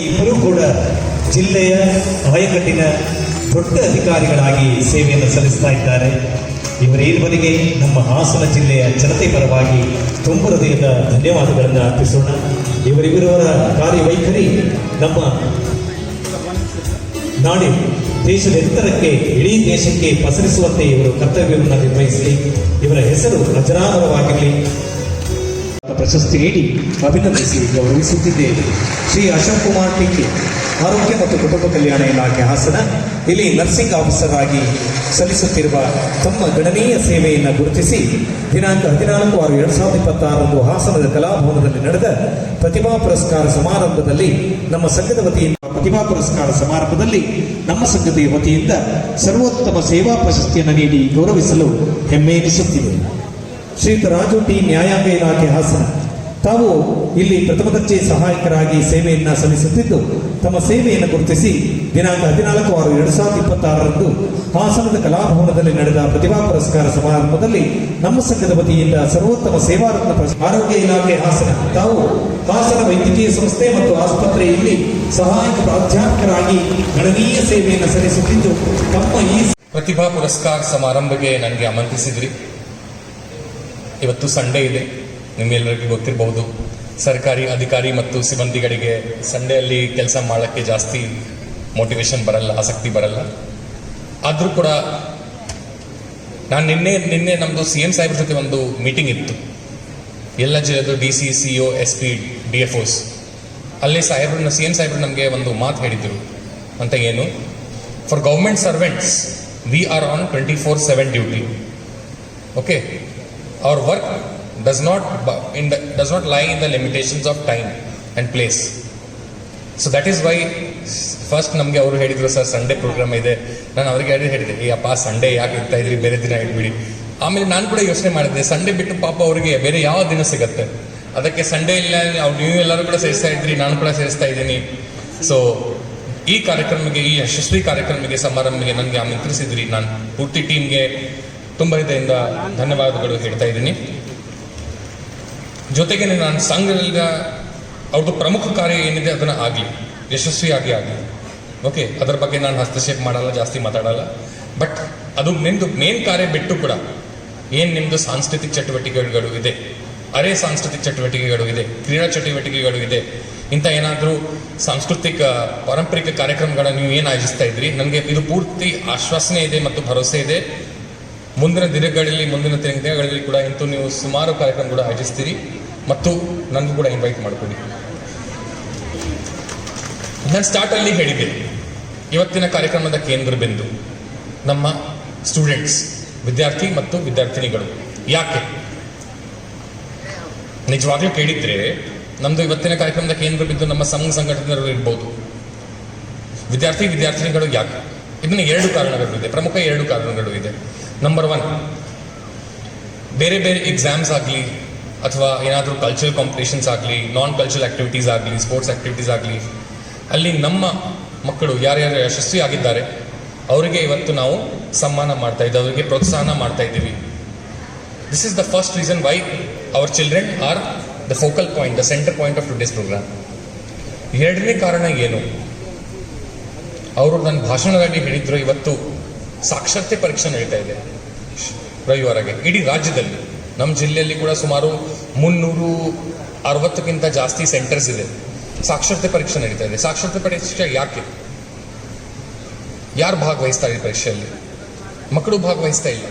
ಇಬ್ಬರೂ ಕೂಡ ಜಿಲ್ಲೆಯ ಆಯಕಟ್ಟಿನ ದೊಡ್ಡ ಅಧಿಕಾರಿಗಳಾಗಿ ಸೇವೆಯನ್ನು ಸಲ್ಲಿಸ್ತಾ ಇದ್ದಾರೆ. ಇವರಿಗೆ ನಮ್ಮ ಹಾಸನ ಜಿಲ್ಲೆಯ ಜನತೆ ಪರವಾಗಿ ತುಂಬ ಹೃದಯದ ಧನ್ಯವಾದಗಳನ್ನು ಅರ್ಪಿಸೋಣ. ಇವರಿವರ ಕಾರ್ಯವೈಖರಿ ನಮ್ಮ ನಾಡಿ ದೇಶದ ಎತ್ತರಕ್ಕೆ ಇಡೀ ದೇಶಕ್ಕೆ ಪಸರಿಸುವಂತೆ ಇವರು ಕರ್ತವ್ಯವನ್ನು ನಿರ್ವಹಿಸಲಿ. ಇವರ ಹೆಸರು ಅಜರಾಮರವಾಗಿರಲಿ. ಪ್ರಶಸ್ತಿ ನೀಡಿ ಅಭಿನಂದಿಸಿ ಗೌರವಿಸುತ್ತಿದ್ದೇವೆ. ಶ್ರೀ ಅಶೋಕ್ ಕುಮಾರ್ ಟಿಕೆ, ಆರೋಗ್ಯ ಮತ್ತು ಕುಟುಂಬ ಕಲ್ಯಾಣ ಇಲಾಖೆ ಹಾಸನ, ಇಲ್ಲಿ ನರ್ಸಿಂಗ್ ಆಫೀಸರ್ ಆಗಿ ಸಲ್ಲಿಸುತ್ತಿರುವ ತಮ್ಮ ಗಣನೀಯ ಸೇವೆಯನ್ನು ಗುರುತಿಸಿ ದಿನಾಂಕ 14/6/2026 ಹಾಸನದ ಕಲಾಭವನದಲ್ಲಿ ನಡೆದ ಪ್ರತಿಭಾ ಪುರಸ್ಕಾರ ಸಮಾರಂಭದಲ್ಲಿ ನಮ್ಮ ಸಂಘದ ವತಿಯಿಂದ ಪ್ರತಿಭಾ ಪುರಸ್ಕಾರ ಸಮಾರಂಭದಲ್ಲಿ ನಮ್ಮ ಸಂಘದ ವತಿಯಿಂದ ಸರ್ವೋತ್ತಮ ಸೇವಾ ಪ್ರಶಸ್ತಿಯನ್ನು ನೀಡಿ ಗೌರವಿಸಲು ಹೆಮ್ಮೆ ಎನಿಸುತ್ತಿದೆ. ಶ್ರೀಯುತ ರಾಜು ಟಿ, ನ್ಯಾಯಾಂಗ ಇಲಾಖೆ ಹಾಸನ, ತಾವು ಇಲ್ಲಿ ಪ್ರಥಮ ದರ್ಜೆ ಸಹಾಯಕರಾಗಿ ಸೇವೆಯನ್ನು ಸಲ್ಲಿಸುತ್ತಿದ್ದು ತಮ್ಮ ಸೇವೆಯನ್ನು ಗುರುತಿಸಿ ದಿನಾಂಕ 14/6/2026 ಹಾಸನದ ಕಲಾಭವನದಲ್ಲಿ ನಡೆದ ಪ್ರತಿಭಾ ಪುರಸ್ಕಾರ ಸಮಾರಂಭದಲ್ಲಿ ನಮ್ಮ ಸಂಘದ ವತಿಯಿಂದ ಸರ್ವೋತ್ತಮ ಸೇವಾರತ್ನ ಆರೋಗ್ಯ ಇಲಾಖೆ ಹಾಸನ, ತಾವು ಹಾಸನ ವೈದ್ಯಕೀಯ ಸಂಸ್ಥೆ ಮತ್ತು ಆಸ್ಪತ್ರೆಯಲ್ಲಿ ಸಹಾಯಕ ಪ್ರಾಧ್ಯಾಪಕರಾಗಿ ಗಣನೀಯ ಸೇವೆಯನ್ನು ಸಲ್ಲಿಸುತ್ತಿದ್ದು ತಮ್ಮ ಈ ಪ್ರತಿಭಾ ಪುರಸ್ಕಾರ ಸಮಾರಂಭಕ್ಕೆ ನನಗೆ ಆಮಂತ್ರಿಸಿದ್ರಿ. ಇವತ್ತು ಸಂಡೇ ಇದೆ, ನಿಮ್ಮೆಲ್ಲರಿಗೂ ಗೊತ್ತಿರಬಹುದು. ಸರ್ಕಾರಿ ಅಧಿಕಾರಿ ಮತ್ತು ಸಿಬ್ಬಂದಿಗಳಿಗೆ ಸಂಡೇಯಲ್ಲಿ ಕೆಲಸ ಮಾಡೋಕ್ಕೆ ಜಾಸ್ತಿ ಮೋಟಿವೇಶನ್ ಬರಲ್ಲ, ಆಸಕ್ತಿ ಬರಲ್ಲ. ಆದರೂ ಕೂಡ ನಾನು ನಿನ್ನೆ ನಮ್ಮದು CM ಸಾಹೇಬ್ರ ಜೊತೆ ಒಂದು ಮೀಟಿಂಗ್ ಇತ್ತು. ಎಲ್ಲ ಜಿಲ್ಲೆದು DC, CO, SP, DFOs. ಅಲ್ಲಿ CM ಸಾಹೇಬ್ರು ನಮಗೆ ಒಂದು ಮಾತು ಹೇಳಿದರು. ಅಂತ ಏನು, for government servants we are on 24/7 duty. Okay, our work does not lie in the limitations of time and place. So that is why first ನಮಗೆ ಅವರು ಹೇಳಿದ್ರು, ಸರ್ ಸಂಡೇ ಪ್ರೋಗ್ರಾಮ್ ಇದೆ. ನಾನು ಅವ್ರಿಗೆ ಹೇಳಿದೆ, ಅಪ್ಪ ಸಂಡೇ ಯಾಕೆ ಇರ್ತಾ ಇದ್ರಿ, ಬೇರೆ ದಿನ ಇಟ್ಬಿಡಿ. ಆಮೇಲೆ ನಾನು ಕೂಡ ಯೋಚನೆ ಮಾಡಿದೆ, ಸಂಡೇ ಬಿಟ್ಟು ಪಾಪ ಅವರಿಗೆ ಬೇರೆ ಯಾವ ದಿನ ಸಿಗುತ್ತೆ, ಅದಕ್ಕೆ ಸಂಡೇ ಇಲ್ಲ. ನೀವು ಎಲ್ಲರೂ ಕೂಡ ಸೇರಿಸ್ತಾ ಇದ್ರಿ, ನಾನು ಕೂಡ ಸೇರಿಸ್ತಾ ಇದ್ದೀನಿ. ಸೊ ಈ ಕಾರ್ಯಕ್ರಮಕ್ಕೆ, ಈ ಯಶಸ್ವಿ ಕಾರ್ಯಕ್ರಮಕ್ಕೆ, ಸಮಾರಂಭಕ್ಕೆ ನನಗೆ ಆಮಂತ್ರಿಸಿದ್ರಿ. ನಾನು ಪೂರ್ತಿ ಟೀಮ್ಗೆ ತುಂಬ ಹೃದಯದಿಂದ ಧನ್ಯವಾದಗಳು ಹೇಳ್ತಾ ಇದ್ದೀನಿ. ಜೊತೆಗೆ ನಾನು ಸಂಘದಿಂದ ಅವ್ರದ್ದು ಪ್ರಮುಖ ಕಾರ್ಯ ಏನಿದೆ ಅದನ್ನು ಆಗಲಿ, ಯಶಸ್ವಿಯಾಗಿ ಆಗಲಿ. ಓಕೆ, ಅದರ ಬಗ್ಗೆ ನಾನು ಹಸ್ತಕ್ಷೇಪ ಮಾಡಲ್ಲ, ಜಾಸ್ತಿ ಮಾತಾಡಲ್ಲ. ಬಟ್ ಅದು ನಿಮ್ಮದು ಮೇನ್ ಕಾರ್ಯ ಬಿಟ್ಟು ಕೂಡ ಏನು ನಿಮ್ಮದು ಸಾಂಸ್ಕೃತಿಕ ಚಟುವಟಿಕೆಗಳು ಇದೆ, ಸಾಂಸ್ಕೃತಿಕ ಚಟುವಟಿಕೆಗಳು ಇದೆ, ಕ್ರೀಡಾ ಚಟುವಟಿಕೆಗಳು ಇದೆ, ಇಂಥ ಏನಾದರೂ ಸಾಂಸ್ಕೃತಿಕ ಪಾರಂಪರಿಕ ಕಾರ್ಯಕ್ರಮಗಳನ್ನು ನೀವು ಏನು ಆಯೋಜಿಸ್ತಾ ಇದ್ರಿ, ನನಗೆ ಇದು ಪೂರ್ತಿ ಆಶ್ವಾಸನೆ ಇದೆ ಮತ್ತು ಭರವಸೆ ಇದೆ. ಮುಂದಿನ ದಿನಗಳಲ್ಲಿ ಕೂಡ ಇಂತೂ ನೀವು ಸುಮಾರು ಕಾರ್ಯಕ್ರಮ ಕೂಡ ಆಯೋಜಿಸ್ತೀರಿ ಮತ್ತು ನನಗೂ ಕೂಡ ಇನ್ವೈಟ್ ಮಾಡಿಕೊಡಿ. ನಾನು ಸ್ಟಾರ್ಟಲ್ಲಿ ಹೇಳಿದ್ದೆ, ಇವತ್ತಿನ ಕಾರ್ಯಕ್ರಮದ ಕೇಂದ್ರ ಬಿಂದು ನಮ್ಮ ಸ್ಟೂಡೆಂಟ್ಸ್, ವಿದ್ಯಾರ್ಥಿ ಮತ್ತು ವಿದ್ಯಾರ್ಥಿನಿಗಳು. ಯಾಕೆ ನಿಜವಾಗ್ಲೂ ಕೇಳಿದ್ರೆ, ನಮ್ಮದು ಇವತ್ತಿನ ಕಾರ್ಯಕ್ರಮದ ಕೇಂದ್ರ ಬಿಂದು ನಮ್ಮ ಸಂಘಟನೆಗಳು ಇರ್ಬೋದು, ವಿದ್ಯಾರ್ಥಿನಿಗಳು. ಯಾಕೆ? ಇದನ್ನ 2 ಕಾರಣಗಳು ಇದೆ, ಪ್ರಮುಖ 2 ಕಾರಣಗಳು ಇದೆ. ನಂಬರ್ 1, ಬೇರೆ ಎಕ್ಸಾಮ್ಸ್ ಆಗಲಿ ಅಥವಾ ಏನಾದರೂ ಕಲ್ಚರಲ್ ಕಾಂಪಿಟೇಷನ್ಸ್ ಆಗಲಿ, ನಾನ್ ಕಲ್ಚರಲ್ ಆಕ್ಟಿವಿಟೀಸ್ ಆಗಲಿ, ಸ್ಪೋರ್ಟ್ಸ್ ಆಕ್ಟಿವಿಟೀಸ್ ಆಗಲಿ, ಅಲ್ಲಿ ನಮ್ಮ ಮಕ್ಕಳು ಯಾರ್ಯಾರು ಯಶಸ್ವಿ ಆಗಿದ್ದಾರೆ ಅವರಿಗೆ ಇವತ್ತು ನಾವು ಸನ್ಮಾನ ಮಾಡ್ತಾ ಇದ್ದೀವಿ, ಅವರಿಗೆ ಪ್ರೋತ್ಸಾಹನ ಮಾಡ್ತಾ ಇದ್ದೀವಿ. This is the first reason why our children are the focal point, the centre point of today's programme. 2ನೇ ಕಾರಣ ಏನು, ಅವರು ನನ್ನ ಭಾಷಣದಲ್ಲಿ ಹೇಳಿದ್ರು, ಇವತ್ತು ಸಾಕ್ಷರತೆ ಪರೀಕ್ಷೆ ನಡೀತಾ ಇದೆ ರವಿವಾರಗೆ ಇಡೀ ರಾಜ್ಯದಲ್ಲಿ. ನಮ್ಮ ಜಿಲ್ಲೆಯಲ್ಲಿ ಕೂಡ ಸುಮಾರು 360ಕ್ಕಿಂತ ಜಾಸ್ತಿ ಸೆಂಟರ್ಸ್ ಇದೆ. ಸಾಕ್ಷರತೆ ಪರೀಕ್ಷೆ ನಡೀತಾ ಇದೆ. ಸಾಕ್ಷರತೆ ಪರೀಕ್ಷೆ ಯಾಕೆ? ಯಾರು ಭಾಗವಹಿಸ್ತಾ ಇದೆ ಪರೀಕ್ಷೆಯಲ್ಲಿ? ಮಕ್ಕಳು ಭಾಗವಹಿಸ್ತಾ ಇಲ್ಲ.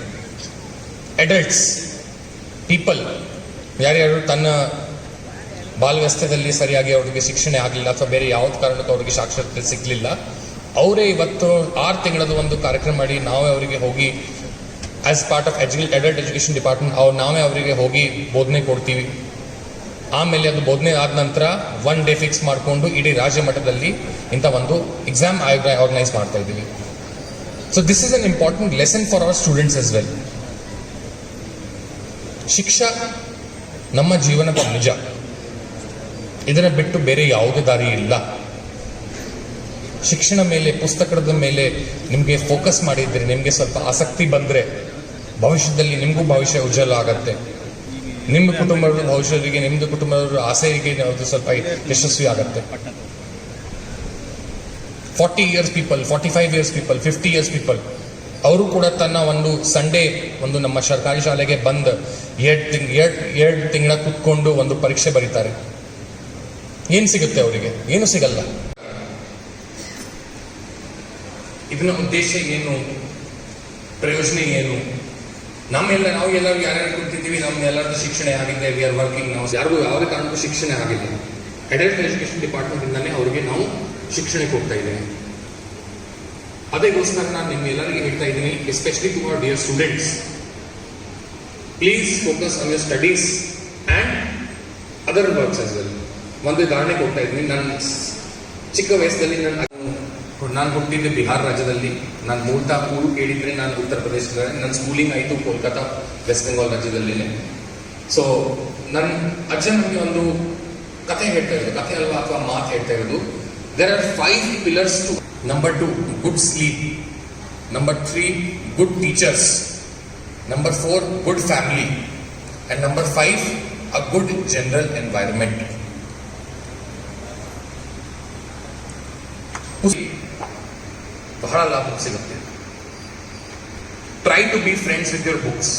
ಅಡಲ್ಟ್ಸ್, ಪೀಪಲ್, ಯಾರ್ಯಾರು ತನ್ನ ಬಾಲ್ಯವ್ಯವಸ್ಥೆಯಲ್ಲಿ ಸರಿಯಾಗಿ ಅವ್ರಿಗೆ ಶಿಕ್ಷಣ ಆಗಲಿಲ್ಲ ಅಥವಾ ಬೇರೆ ಯಾವ್ದು ಕಾರಣಕ್ಕೂ ಅವ್ರಿಗೆ ಸಾಕ್ಷರತೆ ಸಿಗಲಿಲ್ಲ, ಅವರೇ ಇವತ್ತು 6 ತಿಂಗಳದ್ದು ಒಂದು ಕಾರ್ಯಕ್ರಮ ಮಾಡಿ ನಾವೇ ಅವರಿಗೆ ಹೋಗಿ as part of adult education department ನಾವೇ ಅವರಿಗೆ ಹೋಗಿ ಬೋಧನೆ ಕೊಡ್ತೀವಿ. ಆಮೇಲೆ ಅದು ಬೋಧನೆ ಆದ ನಂತರ 1 ಡೇ ಫಿಕ್ಸ್ ಮಾಡಿಕೊಂಡು ಇಡೀ ರಾಜ್ಯ ಮಟ್ಟದಲ್ಲಿ ಇಂಥ ಒಂದು ಎಕ್ಸಾಮ್ ಆರ್ಗನೈಸ್ ಮಾಡ್ತಾ ಇದ್ದೀವಿ. So this is an important lesson for our students as well. ಶಿಕ್ಷಾ ನಮ್ಮ ಜೀವನದ ನಿಜ, ಇದರ ಬಿಟ್ಟು ಬೇರೆ ಯಾವುದೇ ದಾರಿ ಇಲ್ಲ. ಶಿಕ್ಷಣ ಮೇಲೆ, ಪುಸ್ತಕದ ಮೇಲೆ ನಿಮಗೆ ಫೋಕಸ್ ಮಾಡಿದ್ರೆ, ನಿಮಗೆ ಸ್ವಲ್ಪ ಆಸಕ್ತಿ ಬಂದರೆ ಭವಿಷ್ಯದಲ್ಲಿ ನಿಮಗೂ ಭವಿಷ್ಯ ಉಜ್ವಲ ಆಗತ್ತೆ. ನಿಮ್ಮ ಕುಟುಂಬದ ಭವಿಷ್ಯರಿಗೆ, ನಿಮ್ಮದು ಕುಟುಂಬದ ಆಸೆಗೆ ಸ್ವಲ್ಪ ಯಶಸ್ವಿ ಆಗುತ್ತೆ. 40 years people, 45 years people, 50 years people, ಅವರು ಕೂಡ ತನ್ನ ಒಂದು ಸಂಡೇ ಒಂದು ನಮ್ಮ ಸರ್ಕಾರಿ ಶಾಲೆಗೆ ಬಂದು ಎರಡು ತಿಂಗಳ ಕುತ್ಕೊಂಡು ಒಂದು ಪರೀಕ್ಷೆ ಬರೀತಾರೆ. ಏನು ಸಿಗುತ್ತೆ ಅವರಿಗೆ? ಏನು ಸಿಗಲ್ಲ. ಇದನ್ನ ಉದ್ದೇಶ ಏನು, ಪ್ರಯೋಜನ ಏನು? ನಾವು ಎಲ್ಲರೂ ಯಾರ್ಯಾರು ಕೂತಿದ್ದೀವಿ, ನಮ್ಮೆಲ್ಲರದ್ದು ಶಿಕ್ಷಣ ಆಗಿದೆ, ವಿ ಆರ್ ವರ್ಕಿಂಗ್. ನಾವು ಯಾರಿಗೂ ಯಾವುದೇ ಕಾರಣಕ್ಕೂ ಶಿಕ್ಷಣ ಆಗಿಲ್ಲ. ಅಡಲ್ಟ್ ಎಜುಕೇಶನ್ ಡಿಪಾರ್ಟ್ಮೆಂಟಿಂದಾನೇ ಅವರಿಗೆ ನಾವು ಶಿಕ್ಷಣಕ್ಕೆ ಹೋಗ್ತಾ ಇದ್ದೇವೆ. ಅದಕ್ಕೋಸ್ಕರ ನಾನು ನಿಮ್ಮೆಲ್ಲರಿಗೆ ಹೇಳ್ತಾ ಇದ್ದೀನಿ, especially to our dear students, please focus on your studies and other works as well. ಒಂದು ಉದಾಹರಣೆಗೆ ಹೋಗ್ತಾ ಇದ್ದೀನಿ. ನನ್ನ ಚಿಕ್ಕ ವಯಸ್ಸಲ್ಲಿ ನಾನು ಹುಟ್ಟಿದ್ದೆ ಬಿಹಾರ ರಾಜ್ಯದಲ್ಲಿ. ನಾನು ಮೂಲತಃ ಊರು ಕೇಳಿದ್ರೆ ನಾನು ಉತ್ತರ ಪ್ರದೇಶದ. ನನ್ನ ಸ್ಕೂಲಿಂಗ್ ಆಯಿತು ಕೋಲ್ಕತ್ತಾ, ವೆಸ್ಟ್ ಬೆಂಗಾಲ್ ರಾಜ್ಯದಲ್ಲಿನೇ. ಸೊ ನನ್ನ ಅಜ್ಜ ನಮಗೆ ಒಂದು ಕಥೆ ಹೇಳ್ತಾ ಇರೋದು, ಕಥೆ ಅಲ್ವಾ ಅಥವಾ ಮಾತು ಹೇಳ್ತಾ ಇರೋದು. There are 5 pillars to. Number 2, good sleep. Number 3, good teachers. Number 4, good family. And number 5, a good general environment. ಬಹಳ ಲಾಭ ಸಿಗುತ್ತೆ. Try to be friends with your books.